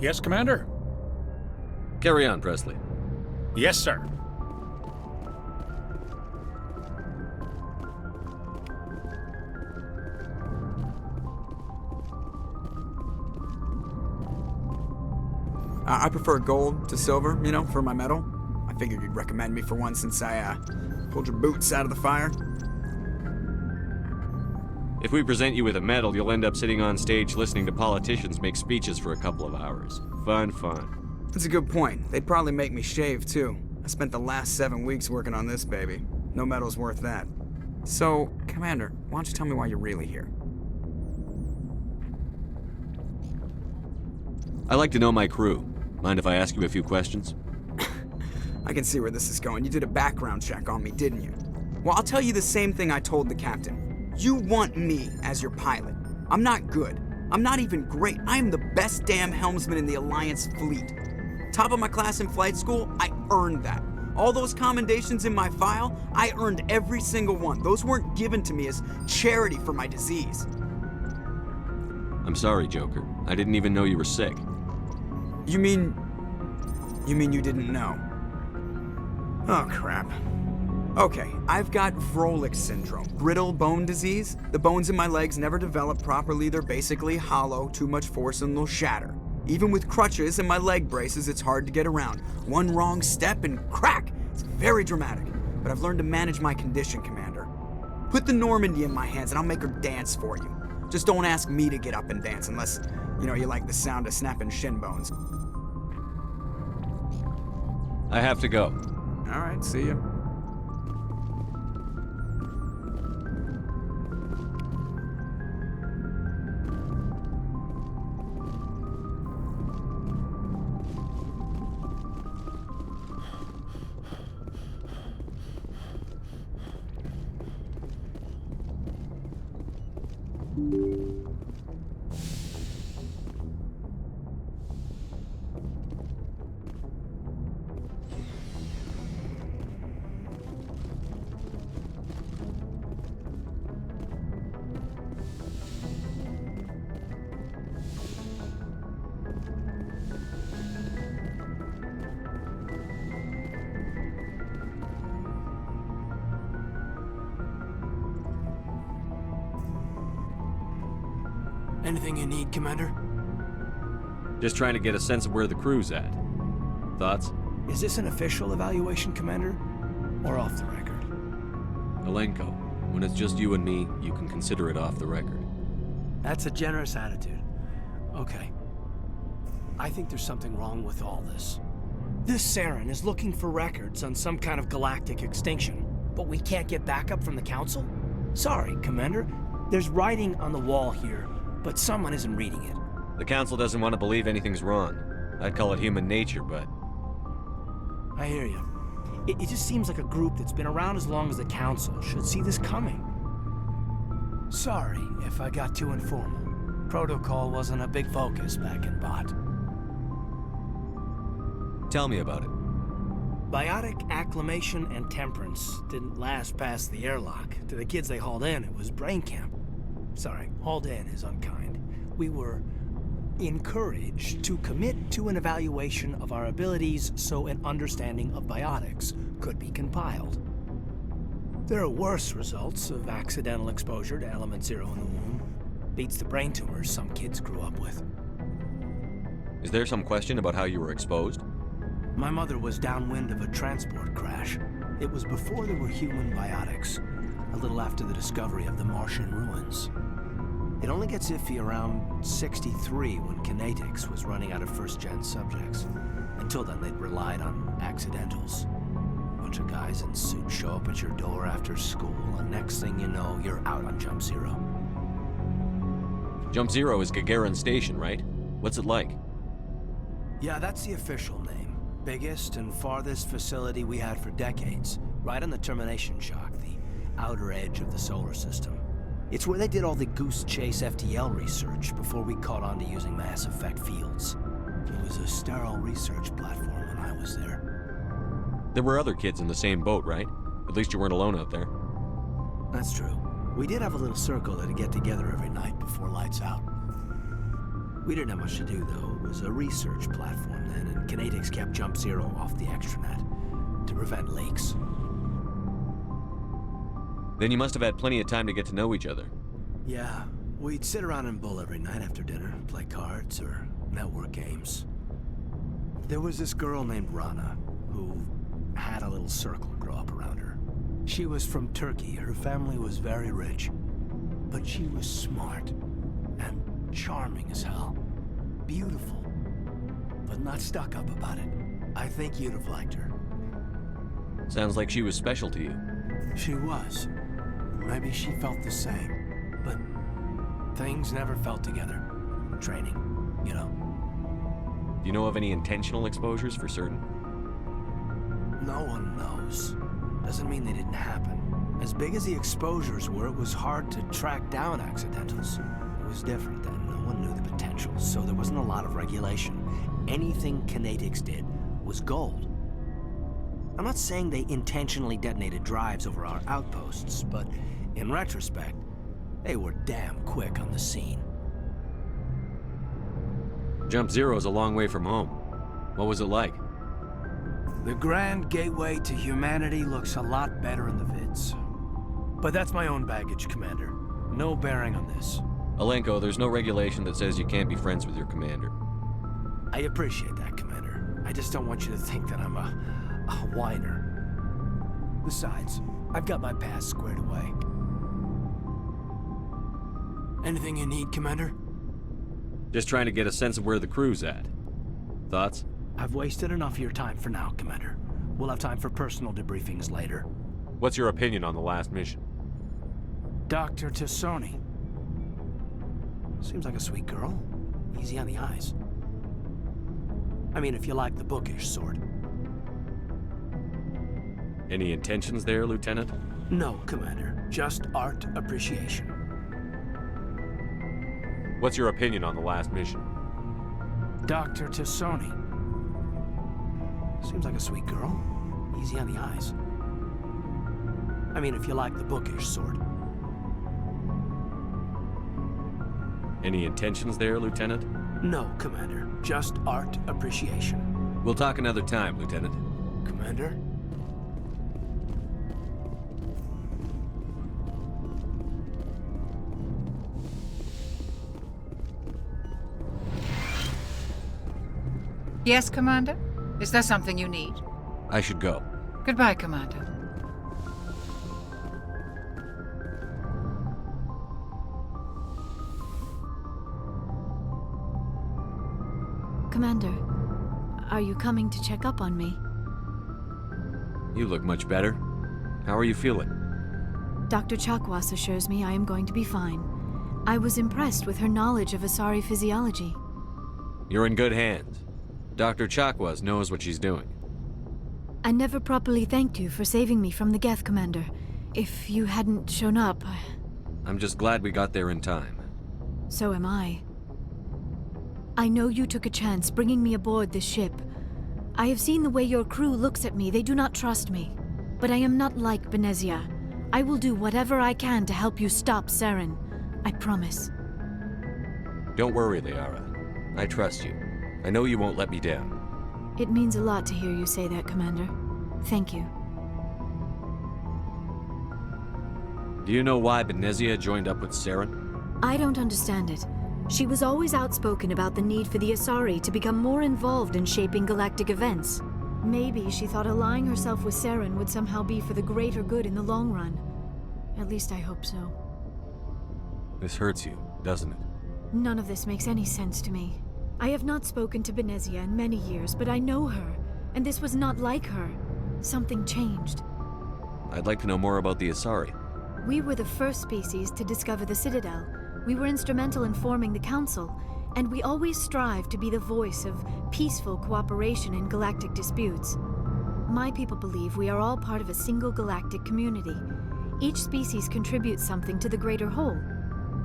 Yes, Commander? Carry on, Presley. Yes, sir. I prefer gold to silver, you know, for my medal. I figured you'd recommend me for one since I, pulled your boots out of the fire. If we present you with a medal, you'll end up sitting on stage listening to politicians make speeches for a couple of hours. Fun. That's a good point. They'd probably make me shave, too. I spent the last 7 weeks working on this baby. No medal's worth that. So, Commander, why don't you tell me why you're really here? I like to know my crew. Mind if I ask you a few questions? I can see where this is going. You did a background check on me, didn't you? Well, I'll tell you the same thing I told the captain. You want me as your pilot. I'm not good. I'm not even great. I am the best damn helmsman in the Alliance fleet. Top of my class in flight school, I earned that. All those commendations in my file, I earned every single one. Those weren't given to me as charity for my disease. I'm sorry, Joker. I didn't even know you were sick. You mean you didn't know? Oh, crap. Okay, I've got Vrolik syndrome, brittle bone disease. The bones in my legs never develop properly. They're basically hollow, too much force and they'll shatter. Even with crutches and my leg braces, it's hard to get around. One wrong step and crack! It's very dramatic, but I've learned to manage my condition, Commander. Put the Normandy in my hands and I'll make her dance for you. Just don't ask me to get up and dance unless, you like the sound of snapping shin bones. I have to go. All right, see ya. Anything you need, Commander? Just trying to get a sense of where the crew's at. Thoughts? Is this an official evaluation, Commander? Or off the record? Alenko, when it's just you and me, you can consider it off the record. That's a generous attitude. Okay. I think there's something wrong with all this. This Saren is looking for records on some kind of galactic extinction, but we can't get backup from the Council? Sorry, Commander. There's writing on the wall here, but someone isn't reading it. The Council doesn't want to believe anything's wrong. I'd call it human nature, but... I hear you. It just seems like a group that's been around as long as the Council should see this coming. Sorry if I got too informal. Protocol wasn't a big focus back in Bot. Tell me about it. Biotic acclimation and temperance didn't last past the airlock. To the kids they hauled in, it was brain camp. Sorry, hauled in is unkind. We were encouraged to commit to an evaluation of our abilities so an understanding of biotics could be compiled. There are worse results of accidental exposure to element 0 in the womb. Beats the brain tumors some kids grew up with. Is there some question about how you were exposed? My mother was downwind of a transport crash. It was before there were human biotics, a little after the discovery of the Martian ruins. It only gets iffy around 63 when Kinetics was running out of first-gen subjects. Until then, they'd relied on accidentals. A bunch of guys in suits show up at your door after school, and next thing you know, you're out on Jump Zero. Jump Zero is Gagarin Station, right? What's it like? Yeah, that's the official name. Biggest and farthest facility we had for decades. Right on the termination shock, the outer edge of the solar system. It's where they did all the Goose Chase FTL research before we caught on to using mass effect fields. It was a sterile research platform when I was there. There were other kids in the same boat, right? At least you weren't alone out there. That's true. We did have a little circle that'd get together every night before lights out. We didn't have much to do, though. It was a research platform then, and Codex kept Jump Zero off the extranet to prevent leaks. Then you must have had plenty of time to get to know each other. Yeah, we'd sit around and bull every night after dinner, play cards or network games. There was this girl named Rana, who had a little circle grow up around her. She was from Turkey. Her family was very rich. But she was smart and charming as hell. Beautiful, but not stuck up about it. I think you'd have liked her. Sounds like she was special to you. She was. Maybe she felt the same. But things never felt together. Training, you know. Do you know of any intentional exposures for certain? No one knows. Doesn't mean they didn't happen. As big as the exposures were, it was hard to track down accidentals. It was different then. No one knew the potential, so there wasn't a lot of regulation. Anything Codex did was gold. I'm not saying they intentionally detonated drives over our outposts, but in retrospect, they were damn quick on the scene. Jump Zero's a long way from home. What was it like? The Grand Gateway to Humanity looks a lot better in the vids. But that's my own baggage, Commander. No bearing on this. Alenko, there's no regulation that says you can't be friends with your commander. I appreciate that, Commander. I just don't want you to think that I'm a whiner. Besides, I've got my past squared away. Anything you need, Commander? Just trying to get a sense of where the crew's at. Thoughts? I've wasted enough of your time for now, Commander. We'll have time for personal debriefings later. What's your opinion on the last mission? Dr. Tassoni. Seems like a sweet girl. Easy on the eyes. I mean, if you like the bookish sort. Any intentions there, Lieutenant? No, Commander. Just art appreciation. What's your opinion on the last mission? Dr. Tassoni. Seems like a sweet girl. Easy on the eyes. I mean, if you like the bookish sort. Any intentions there, Lieutenant? No, Commander. Just art appreciation. We'll talk another time, Lieutenant. Commander? Yes, Commander? Is there something you need? I should go. Goodbye, Commander. Commander, are you coming to check up on me? You look much better. How are you feeling? Dr. Chakwas assures me I am going to be fine. I was impressed with her knowledge of Asari physiology. You're in good hands. Dr. Chakwas knows what she's doing. I never properly thanked you for saving me from the Geth, Commander. If you hadn't shown up, I'm just glad we got there in time. so am I. I know you took a chance bringing me aboard this ship. I have seen the way your crew looks at me. They do not trust me. But I am not like Benezia. I will do whatever I can to help you stop Saren. I promise. Don't worry, Liara. I trust you. I know you won't let me down. It means a lot to hear you say that, Commander. Thank you. Do you know why Benezia joined up with Saren? I don't understand it. She was always outspoken about the need for the Asari to become more involved in shaping galactic events. Maybe she thought allying herself with Saren would somehow be for the greater good in the long run. At least I hope so. This hurts you, doesn't it? None of this makes any sense to me. I have not spoken to Benezia in many years, but I know her, and this was not like her. Something changed. I'd like to know more about the Asari. We were the first species to discover the Citadel. We were instrumental in forming the Council, and we always strive to be the voice of peaceful cooperation in galactic disputes. My people believe we are all part of a single galactic community. Each species contributes something to the greater whole.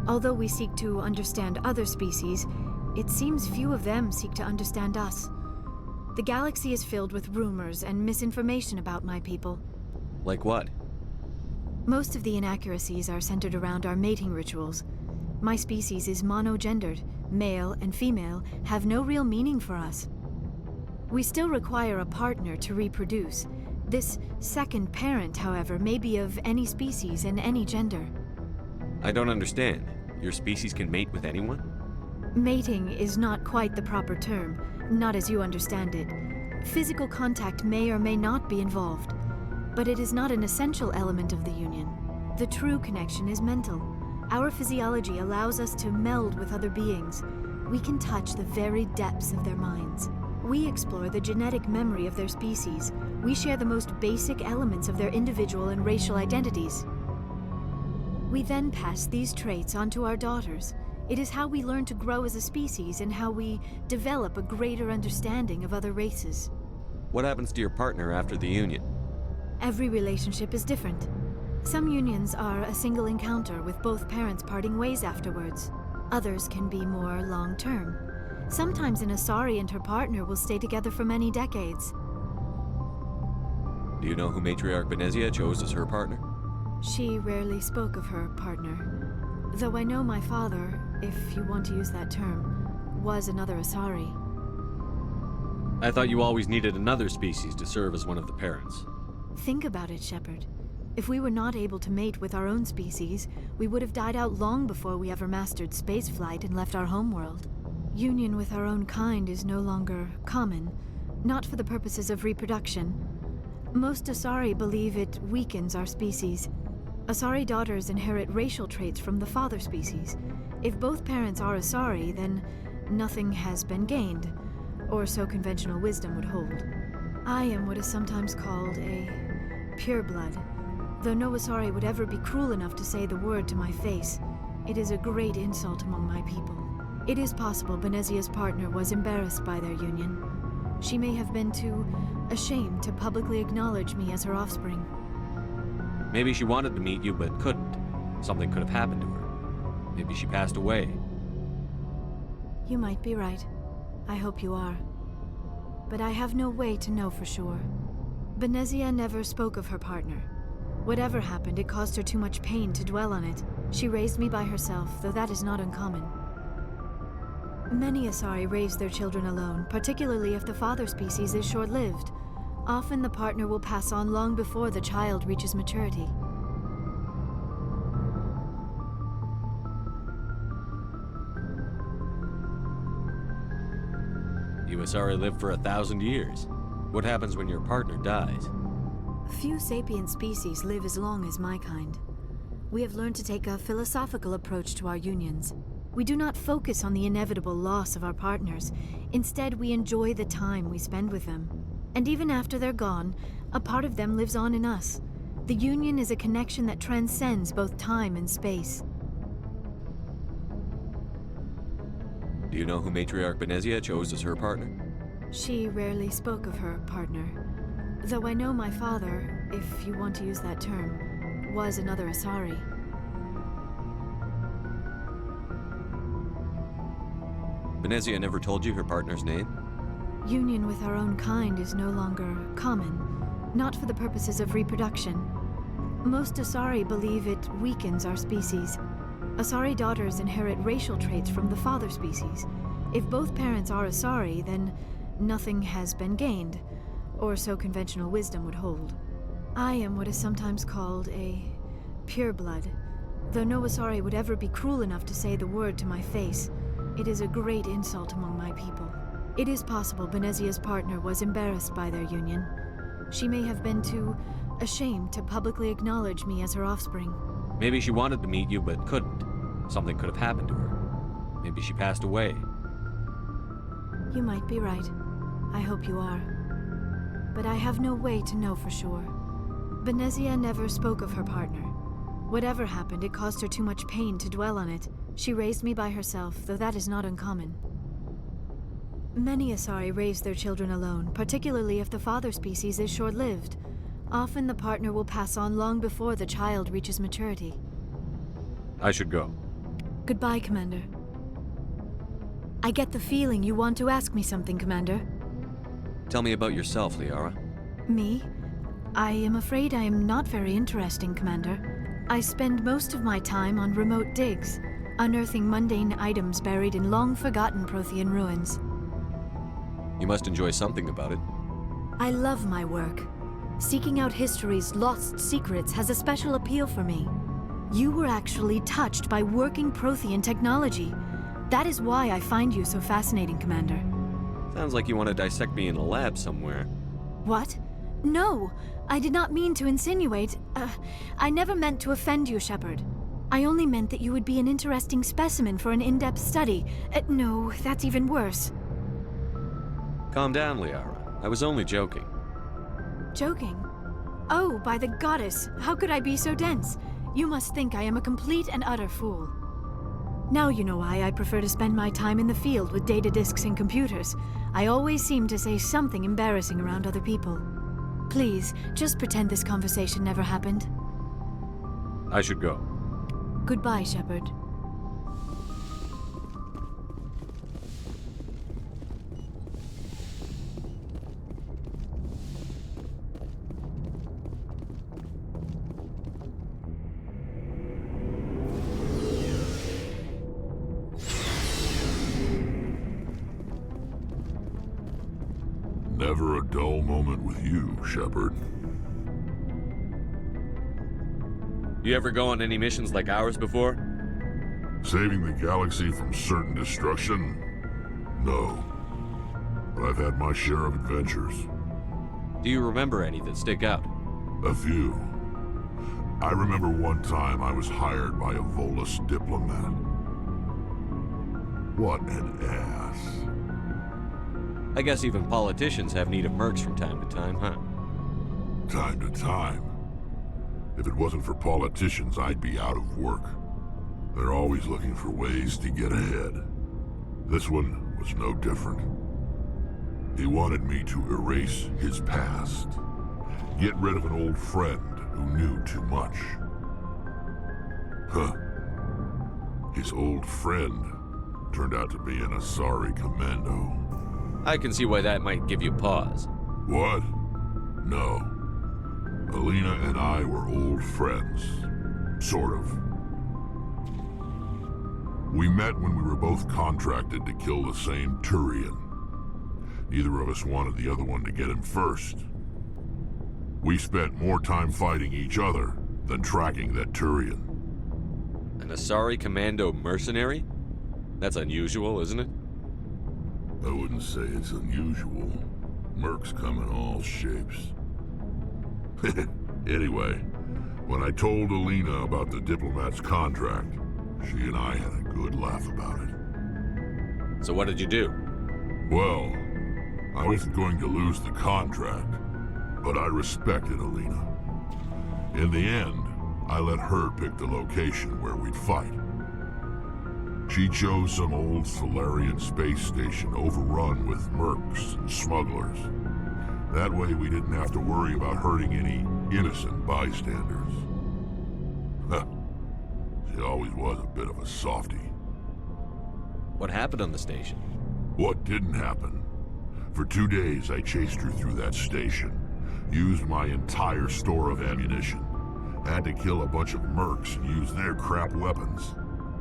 Although we seek to understand other species, it seems few of them seek to understand us. The galaxy is filled with rumors and misinformation about my people. Like what? Most of the inaccuracies are centered around our mating rituals. My species is monogendered, male and female, have no real meaning for us. We still require a partner to reproduce. This second parent, however, may be of any species and any gender. I don't understand. Your species can mate with anyone? Mating is not quite the proper term, not as you understand it. Physical contact may or may not be involved, but it is not an essential element of the union. The true connection is mental. Our physiology allows us to meld with other beings. We can touch the very depths of their minds. We explore the genetic memory of their species. We share the most basic elements of their individual and racial identities. We then pass these traits on to our daughters. It is how we learn to grow as a species and how we develop a greater understanding of other races. What happens to your partner after the union? Every relationship is different. Some unions are a single encounter with both parents parting ways afterwards. Others can be more long-term. Sometimes an Asari and her partner will stay together for many decades. Do you know who Matriarch Benezia chose as her partner? She rarely spoke of her partner, though I know my father, if you want to use that term, was another Asari. I thought you always needed another species to serve as one of the parents. Think about it, Shepard. If we were not able to mate with our own species, we would have died out long before we ever mastered spaceflight and left our homeworld. Union with our own kind is no longer common, not for the purposes of reproduction. Most Asari believe it weakens our species. Asari daughters inherit racial traits from the father species. If both parents are Asari, then nothing has been gained, or so conventional wisdom would hold. I am what is sometimes called a pureblood. Though no Asari would ever be cruel enough to say the word to my face, it is a great insult among my people. It is possible Benezia's partner was embarrassed by their union. She may have been too ashamed to publicly acknowledge me as her offspring. Maybe she wanted to meet you but couldn't. Something could have happened to her. Maybe she passed away. You might be right. I hope you are. But I have no way to know for sure. Benezia never spoke of her partner. Whatever happened, it caused her too much pain to dwell on it. She raised me by herself, though that is not uncommon. Many Asari raise their children alone, particularly if the father species is short-lived. Often the partner will pass on long before the child reaches maturity. You Asari live for 1,000 years. What happens when your partner dies? Few sapient species live as long as my kind. We have learned to take a philosophical approach to our unions. We do not focus on the inevitable loss of our partners. Instead, we enjoy the time we spend with them. And even after they're gone, a part of them lives on in us. The union is a connection that transcends both time and space. Do you know who Matriarch Benezia chose as her partner? She rarely spoke of her partner. Though I know my father, if you want to use that term, was another Asari. Benezia never told you her partner's name? Union with our own kind is no longer common, not for the purposes of reproduction. Most Asari believe it weakens our species. Asari daughters inherit racial traits from the father species. If both parents are Asari, then nothing has been gained, or so conventional wisdom would hold. I am what is sometimes called a pureblood. Though no Asari would ever be cruel enough to say the word to my face, it is a great insult among my people. It is possible Benezia's partner was embarrassed by their union. She may have been too ashamed to publicly acknowledge me as her offspring. Maybe she wanted to meet you but couldn't. Something could have happened to her. Maybe she passed away. You might be right. I hope you are. But I have no way to know for sure. Benezia never spoke of her partner. Whatever happened, it caused her too much pain to dwell on it. She raised me by herself, though that is not uncommon. Many Asari raise their children alone, particularly if the father species is short-lived. Often the partner will pass on long before the child reaches maturity. I should go. Goodbye, Commander. I get the feeling you want to ask me something, Commander. Tell me about yourself, Liara. Me? I am afraid I am not very interesting, Commander. I spend most of my time on remote digs. unearthing mundane items buried in long-forgotten Prothean ruins. You must enjoy something about it. I love my work. Seeking out history's lost secrets has a special appeal for me. You were actually touched by working Prothean technology. That is why I find you so fascinating, Commander. Sounds like you want to dissect me in a lab somewhere. What? No, I did not mean to insinuate. I never meant to offend you, Shepard. I only meant that you would be an interesting specimen for an in-depth study. No, that's even worse. Calm down, Liara. I was only joking. Joking? Oh, by the goddess, how could I be so dense? You must think I am a complete and utter fool. Now you know why I prefer to spend my time in the field with data disks and computers. I always seem to say something embarrassing around other people. Please, just pretend this conversation never happened. I should go. Goodbye, Shepard. Never a dull moment with you, Shepard. You ever go on any missions like ours before? Saving the galaxy from certain destruction? No. But I've had my share of adventures. Do you remember any that stick out? A few. I remember one time I was hired by a Volus diplomat. What an ass. I guess even politicians have need of mercs from time to time, huh? Time to time. If it wasn't for politicians, I'd be out of work. They're always looking for ways to get ahead. This one was no different. He wanted me to erase his past. Get rid of an old friend who knew too much. Huh. His old friend turned out to be an Asari commando. I can see why that might give you pause. What? No. Alina and I were old friends. Sort of. We met when we were both contracted to kill the same Turian. Neither of us wanted the other one to get him first. We spent more time fighting each other than tracking that Turian. An Asari commando mercenary? That's unusual, isn't it? I wouldn't say it's unusual. Mercs come in all shapes. Anyway, when I told Alina about the diplomat's contract, she and I had a good laugh about it. So what did you do? Well, I wasn't going to lose the contract, but I respected Alina. In the end, I let her pick the location where we'd fight. She chose some old Solarian space station overrun with mercs and smugglers. That way we didn't have to worry about hurting any innocent bystanders. Huh. She always was a bit of a softie. What happened on the station? What didn't happen? For 2 days I chased her through that station. Used my entire store of ammunition. Had to kill a bunch of mercs and use their crap weapons.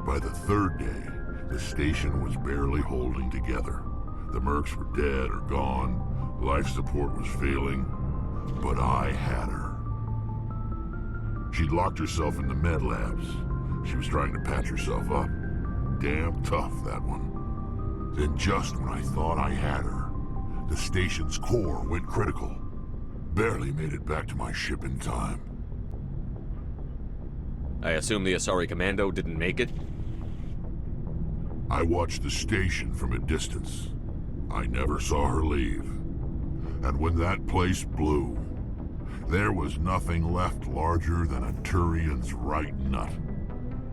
By the 3rd day, the station was barely holding together. The mercs were dead or gone. Life support was failing, but I had her. She'd locked herself in the med labs. She was trying to patch herself up. Damn tough, that one. Then just when I thought I had her, the station's core went critical. Barely made it back to my ship in time. I assume the Asari commando didn't make it? I watched the station from a distance. I never saw her leave. And when that place blew, there was nothing left larger than a Turian's right nut.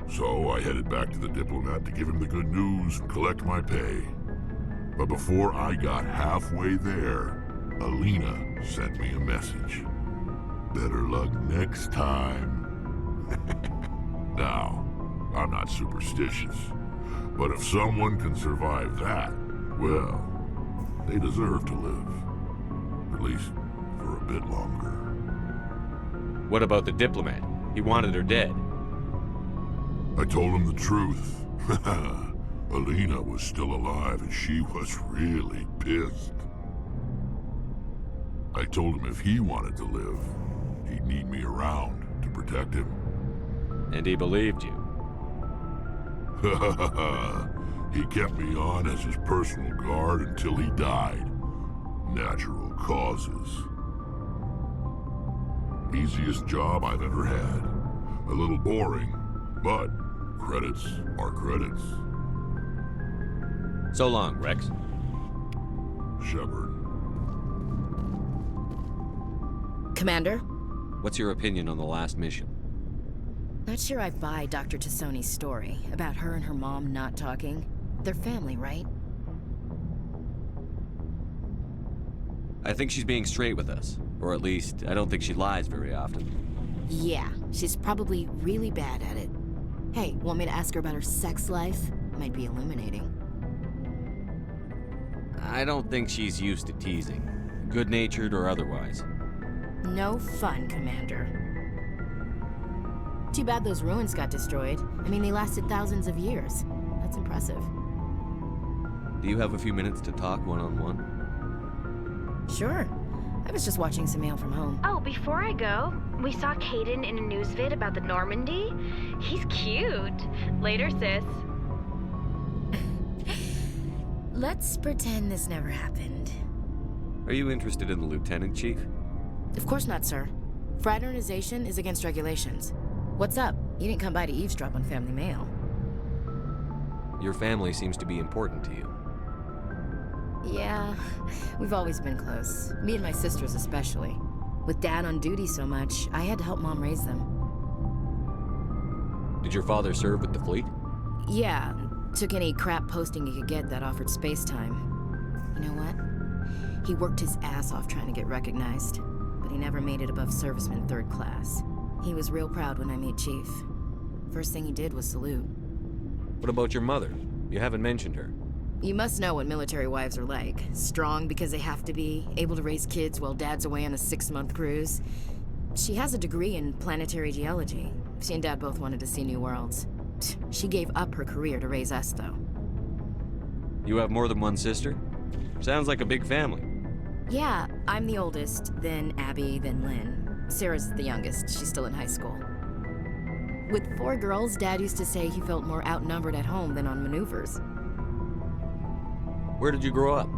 So I headed back to the diplomat to give him the good news and collect my pay. But before I got halfway there, Alina sent me a message. Better luck next time. Now, I'm not superstitious, but if someone can survive that, well, they deserve to live. At least for a bit longer. What about the diplomat? He wanted her dead. I told him the truth. Alina was still alive and she was really pissed. I told him if he wanted to live, he'd need me around to protect him. And he believed you. He kept me on as his personal guard until he died. Natural causes. Easiest job I've ever had. A little boring, but credits are credits. So long, Rex. Shepard. Commander? What's your opinion on the last mission? Not sure I buy Dr. Tassoni's story about her and her mom not talking. They're family, right? I think she's being straight with us. Or at least, I don't think she lies very often. Yeah, she's probably really bad at it. Hey, want me to ask her about her sex life? Might be illuminating. I don't think she's used to teasing. Good-natured or otherwise. No fun, Commander. Too bad those ruins got destroyed. I mean, they lasted thousands of years. That's impressive. Do you have a few minutes to talk one-on-one? Sure. I was just watching some mail from home. Oh, before I go, we saw Caden in a news vid about the Normandy. He's cute. Later, sis. Let's pretend this never happened. Are you interested in the Lieutenant Chief? Of course not, sir. Fraternization is against regulations. What's up? You didn't come by to eavesdrop on family mail. Your family seems to be important to you. Yeah, we've always been close. Me and my sisters especially. With Dad on duty so much, I had to help Mom raise them. Did your father serve with the fleet? Yeah, took any crap posting he could get that offered space time. You know what? He worked his ass off trying to get recognized, but he never made it above serviceman 3rd class. He was real proud when I met Chief. First thing he did was salute. What about your mother? You haven't mentioned her. You must know what military wives are like. Strong because they have to be, able to raise kids while Dad's away on a 6-month cruise. She has a degree in planetary geology. She and Dad both wanted to see new worlds. She gave up her career to raise us, though. You have more than one sister? Sounds like a big family. Yeah, I'm the oldest, then Abby, then Lynn. Sarah's the youngest. She's still in high school. With 4 girls, Dad used to say he felt more outnumbered at home than on maneuvers. Where did you grow up?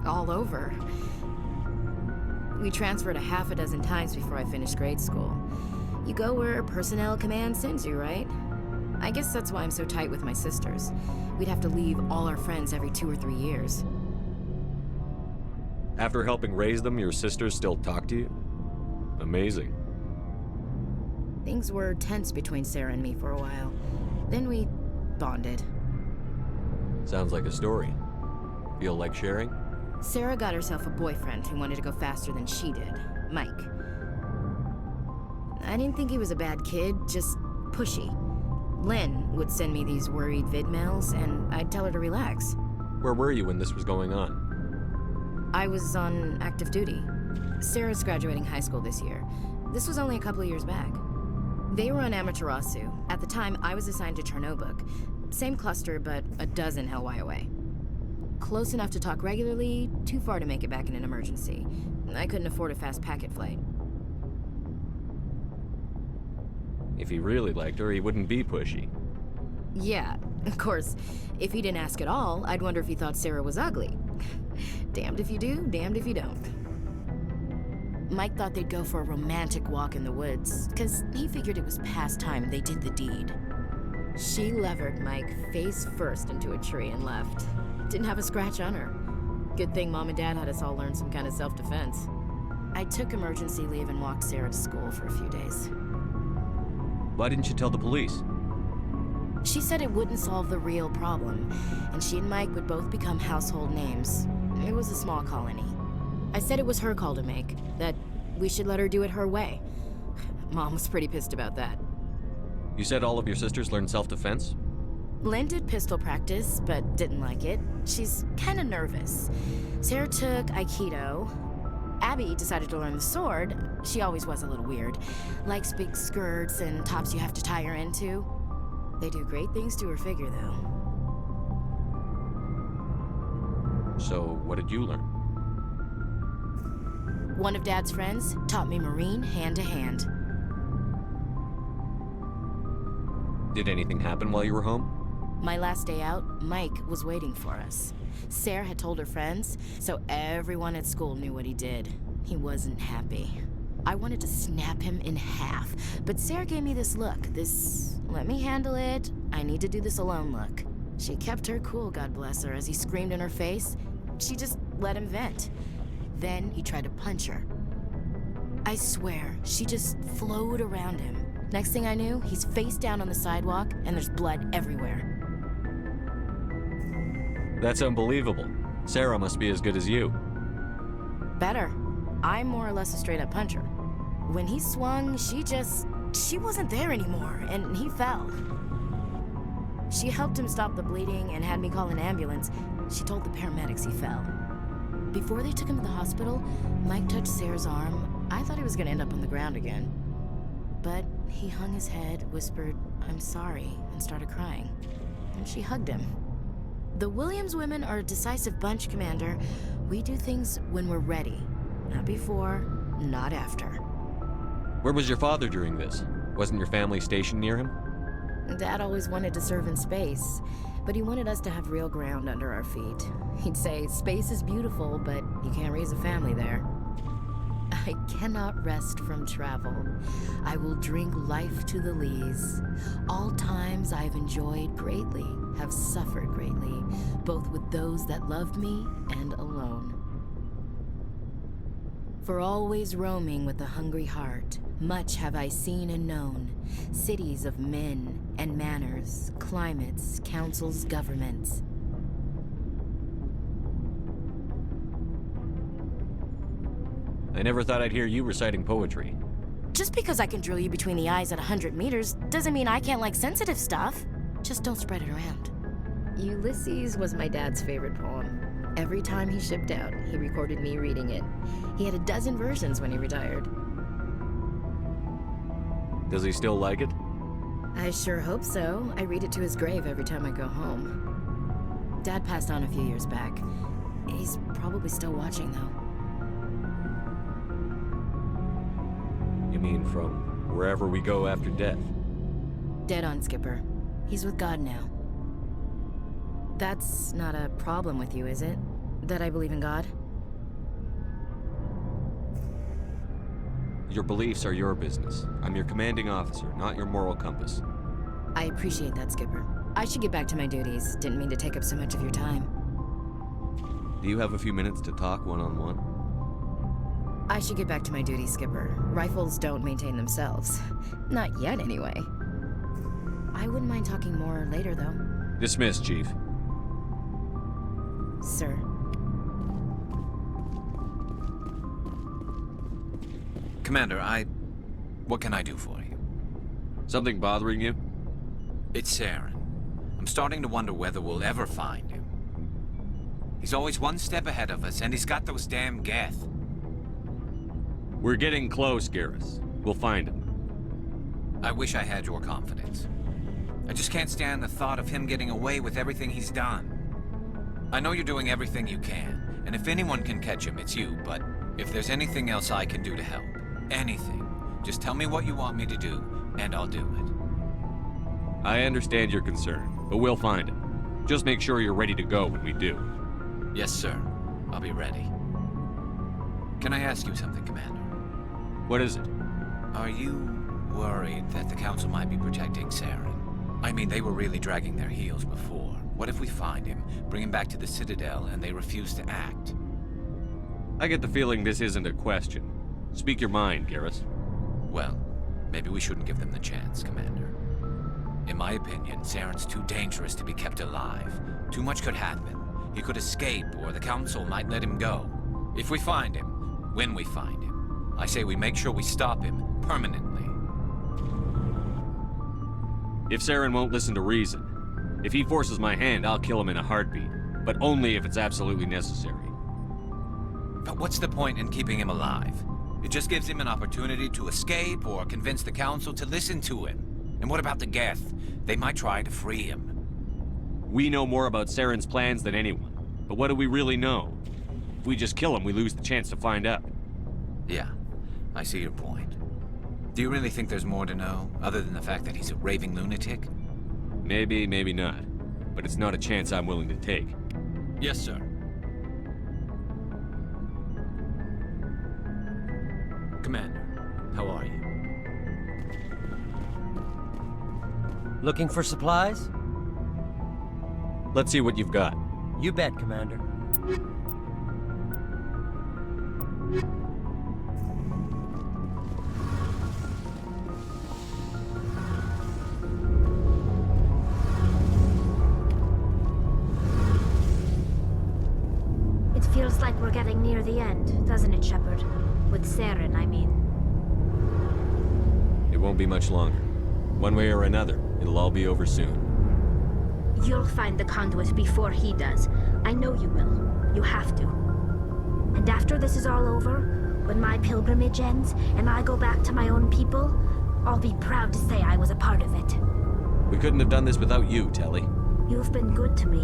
All over. We transferred a half a dozen times before I finished grade school. You go where personnel command sends you, right? I guess that's why I'm so tight with my sisters. We'd have to leave all our friends every 2 or 3 years. After helping raise them, your sisters still talk to you? Amazing. Things were tense between Sarah and me for a while. Then we bonded. Sounds like a story. Feel like sharing? Sarah got herself a boyfriend who wanted to go faster than she did, Mike. I didn't think he was a bad kid, just pushy. Lynn would send me these worried vid mails, and I'd tell her to relax. Where were you when this was going on? I was on active duty. Sarah's graduating high school this year. This was only a couple of years back. They were on Amaterasu. At the time, I was assigned to Chernobog. Same cluster, but a dozen LY away. Close enough to talk regularly, too far to make it back in an emergency. I couldn't afford a fast packet flight. If he really liked her, he wouldn't be pushy. Yeah, of course. If he didn't ask at all, I'd wonder if he thought Sarah was ugly. Damned if you do, damned if you don't. Mike thought they'd go for a romantic walk in the woods, because he figured it was past time they did the deed. She levered Mike face first into a tree and left. Didn't have a scratch on her. Good thing Mom and Dad had us all learn some kind of self-defense. I took emergency leave and walked Sarah to school for a few days. Why didn't you tell the police? She said it wouldn't solve the real problem, and she and Mike would both become household names. It was a small colony. I said it was her call to make, that we should let her do it her way. Mom was pretty pissed about that. You said all of your sisters learned self-defense? Lynn did pistol practice, but didn't like it. She's kind of nervous. Sarah took Aikido. Abby decided to learn the sword. She always was a little weird. Likes big skirts and tops you have to tie her into. They do great things to her figure, though. So, what did you learn? One of Dad's friends taught me Marine hand to hand. Did anything happen while you were home? My last day out, Mike was waiting for us. Sarah had told her friends, so everyone at school knew what he did. He wasn't happy. I wanted to snap him in half, but Sarah gave me this look, this let me handle it, I need to do this alone look. She kept her cool, God bless her, as he screamed in her face. She just let him vent. Then he tried to punch her. I swear, she just flowed around him. Next thing I knew, he's face down on the sidewalk, and there's blood everywhere. That's unbelievable. Sarah must be as good as you. Better. I'm more or less a straight-up puncher. When he swung, she wasn't there anymore, and he fell. She helped him stop the bleeding and had me call an ambulance. She told the paramedics he fell. Before they took him to the hospital, Mike touched Sarah's arm. I thought he was gonna end up on the ground again. But he hung his head, whispered, "I'm sorry," and started crying. And she hugged him. The Williams women are a decisive bunch, Commander. We do things when we're ready. Not before, not after. Where was your father during this? Wasn't your family stationed near him? Dad always wanted to serve in space, but he wanted us to have real ground under our feet. He'd say, space is beautiful, but you can't raise a family there. I cannot rest from travel. I will drink life to the lees. All times I have enjoyed greatly, have suffered greatly, both with those that loved me and alone. For always roaming with a hungry heart, much have I seen and known, cities of men and manners, climates, councils, governments. I never thought I'd hear you reciting poetry. Just because I can drill you between the eyes at 100 meters doesn't mean I can't like sensitive stuff. Just don't spread it around. Ulysses was my dad's favorite poem. Every time he shipped out, he recorded me reading it. He had a dozen versions when he retired. Does he still like it? I sure hope so. I read it to his grave every time I go home. Dad passed on a few years back. He's probably still watching, though. You mean from wherever we go after death? Dead on, Skipper. He's with God now. That's not a problem with you, is it? That I believe in God? Your beliefs are your business. I'm your commanding officer, not your moral compass. I appreciate that, Skipper. I should get back to my duties. Didn't mean to take up so much of your time. Do you have a few minutes to talk one-on-one? I should get back to my duties, Skipper. Rifles don't maintain themselves. Not yet, anyway. I wouldn't mind talking more later, though. Dismissed, Chief. Sir. Commander, what can I do for you? Something bothering you? It's Saren. I'm starting to wonder whether we'll ever find him. He's always one step ahead of us, and he's got those damn Geth. We're getting close, Garrus. We'll find him. I wish I had your confidence. I just can't stand the thought of him getting away with everything he's done. I know you're doing everything you can, and if anyone can catch him, it's you, but if there's anything else I can do to help, anything, just tell me what you want me to do, and I'll do it. I understand your concern, but we'll find him. Just make sure you're ready to go when we do. Yes, sir. I'll be ready. Can I ask you something, Commander? What is it? Are you worried that the Council might be protecting Saren? I mean, they were really dragging their heels before. What if we find him, bring him back to the Citadel, and they refuse to act? I get the feeling this isn't a question. Speak your mind, Garrus. Well, maybe we shouldn't give them the chance, Commander. In my opinion, Saren's too dangerous to be kept alive. Too much could happen. He could escape, or the Council might let him go. If we find him, when we find him, I say we make sure we stop him permanently. If Saren won't listen to reason, if he forces my hand, I'll kill him in a heartbeat. But only if it's absolutely necessary. But what's the point in keeping him alive? It just gives him an opportunity to escape or convince the Council to listen to him. And what about the Geth? They might try to free him. We know more about Saren's plans than anyone. But what do we really know? If we just kill him, we lose the chance to find out. Yeah, I see your point. Do you really think there's more to know, other than the fact that he's a raving lunatic? Maybe, maybe not. But it's not a chance I'm willing to take. Yes, sir. Commander, how are you? Looking for supplies? Let's see what you've got. You bet, Commander. It feels like we're getting near the end, doesn't it, Shepard? With Saren, I mean. It won't be much longer. One way or another, it'll all be over soon. You'll find the conduit before he does. I know you will. You have to. And after this is all over, when my pilgrimage ends and I go back to my own people, I'll be proud to say I was a part of it. We couldn't have done this without you, Telly. You've been good to me.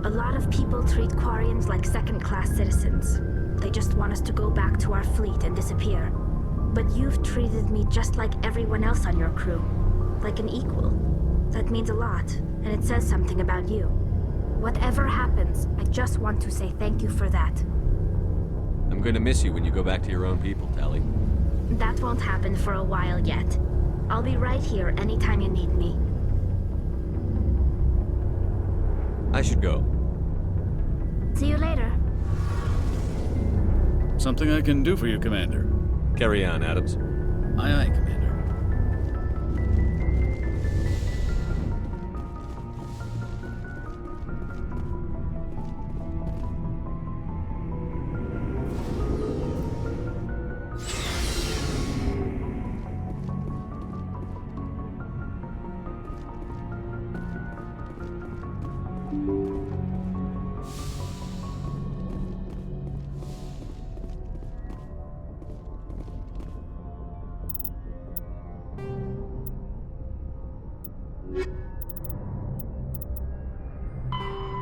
A lot of people treat Quarians like second-class citizens. They just want us to go back to our fleet and disappear. But you've treated me just like everyone else on your crew. Like an equal. That means a lot, and it says something about you. Whatever happens, I just want to say thank you for that. I'm gonna miss you when you go back to your own people, Telly. That won't happen for a while yet. I'll be right here anytime you need me. I should go. See you later. Something I can do for you, Commander. Carry on, Adams. Aye, aye, Commander.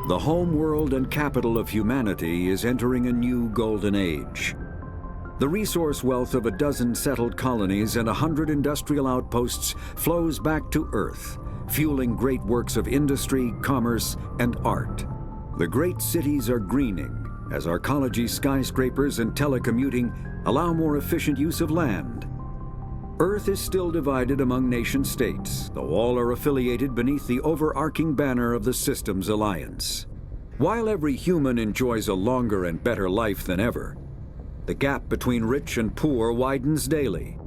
The home world and capital of humanity is entering a new golden age. The resource wealth of a dozen settled colonies and 100 industrial outposts flows back to Earth, fueling great works of industry, commerce, and art. The great cities are greening as arcology skyscrapers and telecommuting allow more efficient use of land. Earth is still divided among nation-states, though all are affiliated beneath the overarching banner of the Systems Alliance. While every human enjoys a longer and better life than ever, the gap between rich and poor widens daily.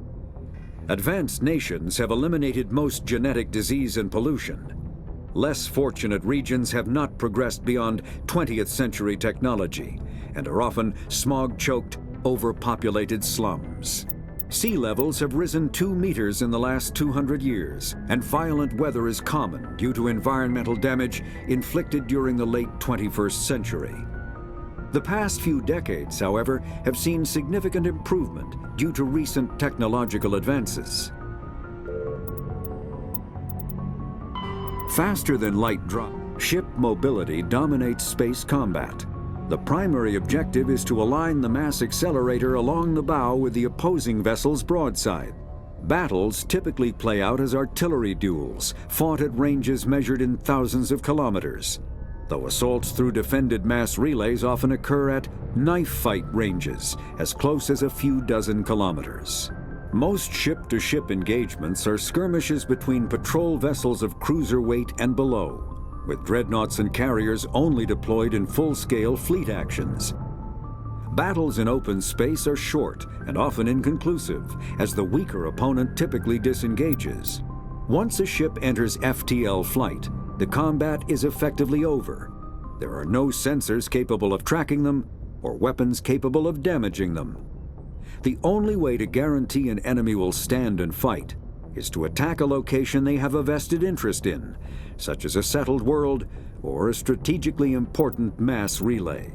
Advanced nations have eliminated most genetic disease and pollution. Less fortunate regions have not progressed beyond 20th century technology and are often smog-choked, overpopulated slums. Sea levels have risen 2 meters in the last 200 years, and violent weather is common due to environmental damage inflicted during the late 21st century. The past few decades, however, have seen significant improvement due to recent technological advances. Faster than light drop, ship mobility dominates space combat. The primary objective is to align the mass accelerator along the bow with the opposing vessel's broadside. Battles typically play out as artillery duels, fought at ranges measured in thousands of kilometers, though assaults through defended mass relays often occur at knife fight ranges, as close as a few dozen kilometers. Most ship-to-ship engagements are skirmishes between patrol vessels of cruiser weight and below, with dreadnoughts and carriers only deployed in full-scale fleet actions. Battles in open space are short and often inconclusive, as the weaker opponent typically disengages. Once a ship enters FTL flight, the combat is effectively over. There are no sensors capable of tracking them or weapons capable of damaging them. The only way to guarantee an enemy will stand and fight is to attack a location they have a vested interest in, such as a settled world or a strategically important mass relay.